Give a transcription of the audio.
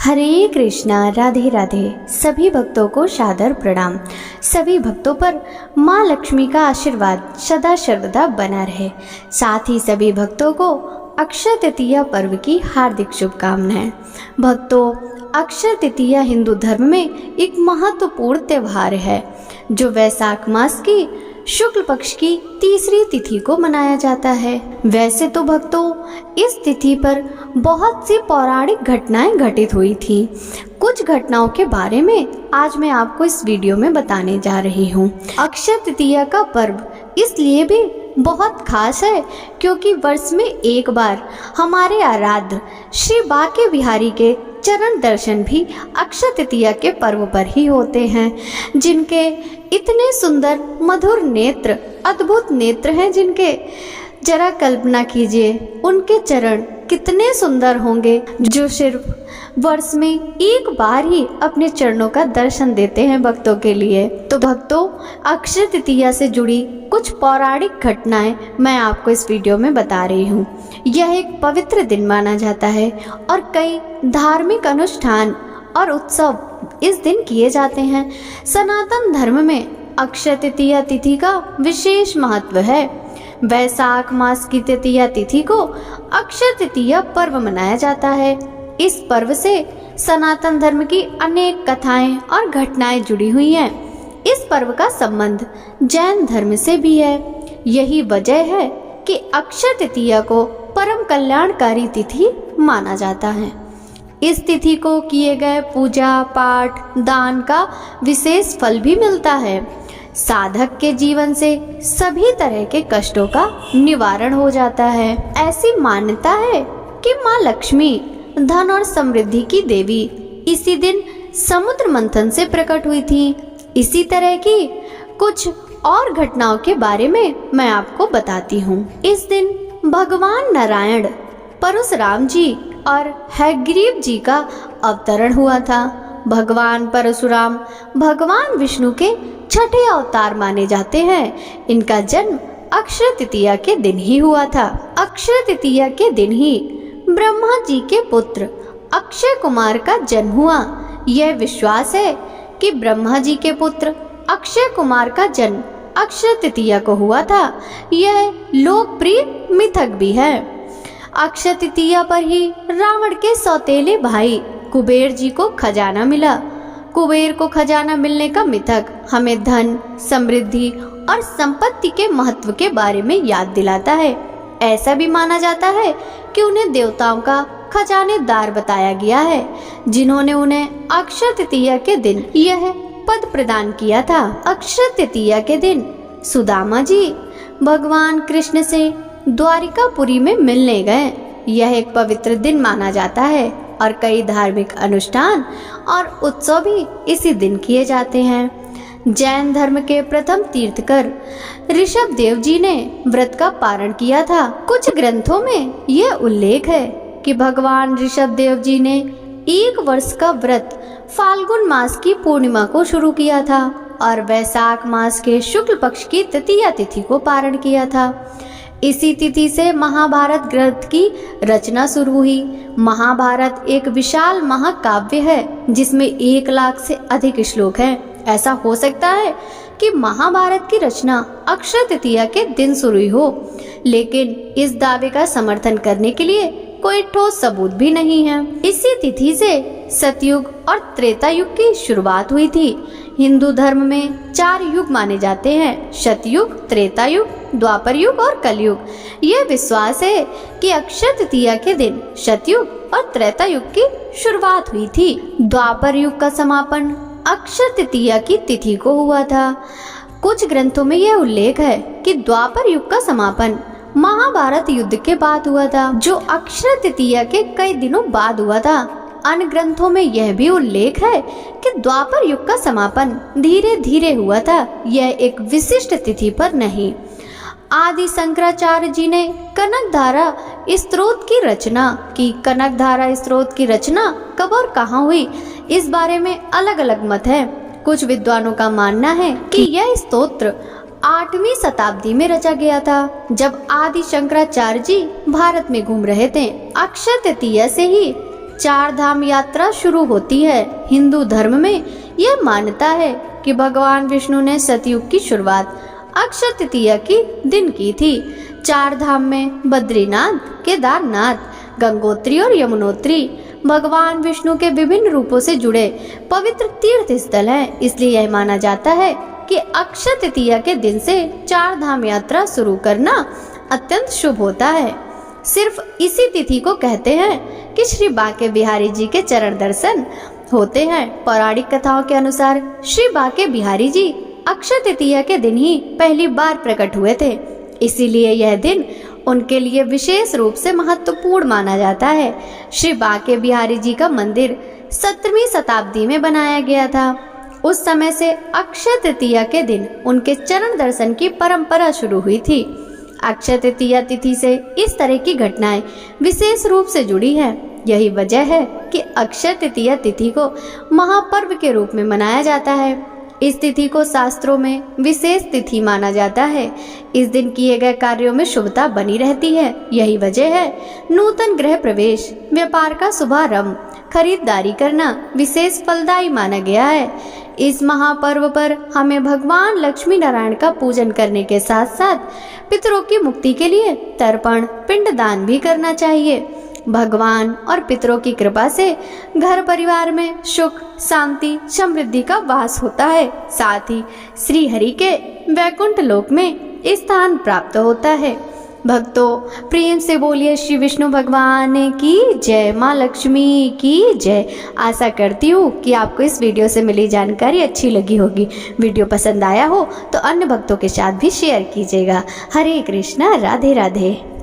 हरे कृष्णा, राधे राधे। सभी भक्तों को सादर प्रणाम। सभी भक्तों पर माँ लक्ष्मी का आशीर्वाद सदा सर्वदा बना रहे। साथ ही सभी भक्तों को अक्षय तृतीया पर्व की हार्दिक शुभकामनाएं। भक्तों, अक्षय तृतीया हिंदू धर्म में एक महत्वपूर्ण त्यौहार है जो वैशाख मास की शुक्ल पक्ष की तीसरी तिथि को मनाया जाता है। वैसे तो भक्तों, इस तिथि पर बहुत सी पौराणिक घटनाएं घटित हुई थीं। कुछ घटनाओं के बारे में आज मैं आपको इस वीडियो में बताने जा रही हूँ। अक्षय तृतीया का पर्व इसलिए भी बहुत खास है क्योंकि वर्ष में एक बार हमारे आराध्य श्री बांके बिहारी के चरण दर्शन भी अक्षय तृतीया के पर्व पर ही होते हैं, जिनके इतने सुंदर मधुर नेत्र, अद्भुत नेत्र हैं जिनके। जरा कल्पना कीजिए उनके चरण कितने सुंदर होंगे जो सिर्फ वर्ष में एक बार ही अपने चरणों का दर्शन देते हैं भक्तों के लिए। तो भक्तों, अक्षय तृतीया से जुड़ी कुछ पौराणिक घटनाएं मैं आपको इस वीडियो में बता रही हूँ। यह एक पवित्र दिन माना जाता है और कई धार्मिक अनुष्ठान और उत्सव इस दिन किए जाते हैं। सनातन धर्म में अक्षय तृतीया तिथि का विशेष महत्व है। वैशाख मास की तृतीया तिथि को अक्षय तृतीया पर्व मनाया जाता है। इस पर्व से सनातन धर्म की अनेक कथाएं और घटनाएं जुड़ी हुई हैं। इस पर्व का संबंध जैन धर्म से भी है। यही वजह है कि अक्षय तृतीया को परम कल्याणकारी तिथि माना जाता है। इस तिथि को किए गए पूजा पाठ दान का विशेष फल भी मिलता है। साधक के जीवन से सभी तरह के कष्टों का निवारण हो जाता है। ऐसी मान्यता है कि माँ लक्ष्मी धन और समृद्धि की देवी इसी दिन समुद्र मंथन से प्रकट हुई थी। इसी तरह की कुछ और घटनाओं के बारे में मैं आपको बताती हूँ। इस दिन भगवान नारायण, परशुराम जी और हयग्रीव जी का अवतरण हुआ था। भगवान परशुराम भगवान विष्णु के छठे अवतार माने जाते हैं। इनका जन्म अक्षय तृतीया के दिन ही हुआ था। अक्षय तृतीया के दिन ही ब्रह्मा जी के पुत्र अक्षय कुमार का जन्म हुआ। यह विश्वास है कि ब्रह्मा जी के पुत्र अक्षय कुमार का जन्म अक्षय तृतीया को हुआ था। यह लोकप्रिय मिथक भी है। अक्षय तृतीया पर ही रावण के सौतेले भाई कुबेर जी को खजाना मिला। कुबेर को खजाना मिलने का मिथक हमें धन, समृद्धि और संपत्ति के महत्व के बारे में याद दिलाता है। ऐसा भी माना जाता है कि उन्हें देवताओं का खजानेदार बताया गया है, जिन्होंने उन्हें अक्षय तृतीया के दिन यह पद प्रदान किया था। अक्षय तृतीया के दिन सुदामा जी भगवान कृष्ण से द्वारिकापुरी में मिलने गए। यह एक पवित्र दिन माना जाता है और कई धार्मिक अनुष्ठान और उत्सव भी इसी दिन किए जाते हैं। जैन धर्म के प्रथम तीर्थकर ऋषभ देव जी ने व्रत का पारण किया था। कुछ ग्रंथों में यह उल्लेख है कि भगवान ऋषभ देव जी ने एक वर्ष का व्रत फाल्गुन मास की पूर्णिमा को शुरू किया था और वैशाख मास के शुक्ल पक्ष की तृतीया तिथि को पारण किया था। इसी तिथि से महाभारत ग्रंथ की रचना शुरू हुई। महाभारत एक विशाल महाकाव्य है जिसमें 1 लाख से अधिक श्लोक हैं। ऐसा हो सकता है कि महाभारत की रचना अक्षय तृतीया के दिन शुरू हो, लेकिन इस दावे का समर्थन करने के लिए कोई ठोस सबूत भी नहीं है। इसी तिथि से सतयुग और त्रेता युग की शुरुआत हुई थी। हिंदू धर्म में 4 युग माने जाते हैं: सतयुग, त्रेता युग, द्वापर युग और कलयुग। यह विश्वास है कि अक्षय तृतीया के दिन सतयुग और त्रेता युग की शुरुआत हुई थी। द्वापर युग का समापन अक्षय तृतीया की तिथि को हुआ था। कुछ ग्रंथों में यह उल्लेख है कि द्वापर युग का समापन महाभारत युद्ध के बाद हुआ था, जो अक्षय तृतीया के कई दिनों बाद हुआ था। अन्य ग्रंथों में यह भी उल्लेख है कि द्वापर युग का समापन धीरे धीरे हुआ था, यह एक विशिष्ट तिथि पर नहीं। आदि शंकराचार्य जी ने कनकधारा स्त्रोत की रचना की। कनकधारा स्त्रोत की रचना कब और कहाँ हुई, इस बारे में अलग अलग मत है। कुछ विद्वानों का मानना है कि यह स्तोत्र 8वीं शताब्दी में रचा गया था, जब आदि शंकराचार्य जी भारत में घूम रहे थे। अक्षय तृतीया से ही चार धाम यात्रा शुरू होती है। हिंदू धर्म में यह मान्यता है कि भगवान विष्णु ने सतयुग की शुरुआत अक्षय तृतीया की दिन की थी। चार धाम में बद्रीनाथ, केदारनाथ, गंगोत्री और यमुनोत्री भगवान विष्णु के विभिन्न रूपों से जुड़े पवित्र तीर्थ स्थल हैं। इसलिए यह माना जाता है कि अक्षय तृतीया के दिन से चार धाम यात्रा शुरू करना अत्यंत शुभ होता है। सिर्फ इसी तिथि को कहते हैं कि श्री बांके बिहारी जी के चरण दर्शन होते हैं। पौराणिक कथाओं के अनुसार श्री बांके बिहारी जी अक्षय तृतीया के दिन ही पहली बार प्रकट हुए थे, इसीलिए यह दिन उनके लिए विशेष रूप से महत्वपूर्ण माना जाता है। श्री बांके बिहारी जी का मंदिर 17वीं शताब्दी में बनाया गया था। उस समय से अक्षय तृतीया के दिन उनके चरण दर्शन की परंपरा शुरू हुई थी। अक्षय तृतीया तिथि से इस तरह की घटनाएं विशेष रूप से जुड़ी हैं। यही वजह है कि अक्षय तृतीया तिथि को महापर्व के रूप में मनाया जाता है। इस तिथि को शास्त्रों में विशेष तिथि माना जाता है। इस दिन किए गए कार्यों में शुभता बनी रहती है। यही वजह है नूतन गृह प्रवेश, व्यापार का शुभारंभ, खरीदारी करना विशेष फलदायी माना गया है। इस महापर्व पर हमें भगवान लक्ष्मी नारायण का पूजन करने के साथ साथ पितरों की मुक्ति के लिए तर्पण, पिंडदान भी करना चाहिए। भगवान और पितरों की कृपा से घर परिवार में सुख, शांति, समृद्धि का वास होता है। साथ ही श्री हरि के वैकुंठ लोक में स्थान प्राप्त होता है। भक्तों, प्रेम से बोलिए श्री विष्णु भगवान की जय, माँ लक्ष्मी की जय। आशा करती हूँ कि आपको इस वीडियो से मिली जानकारी अच्छी लगी होगी। वीडियो पसंद आया हो तो अन्य भक्तों के साथ भी शेयर कीजिएगा। हरे कृष्णा, राधे राधे।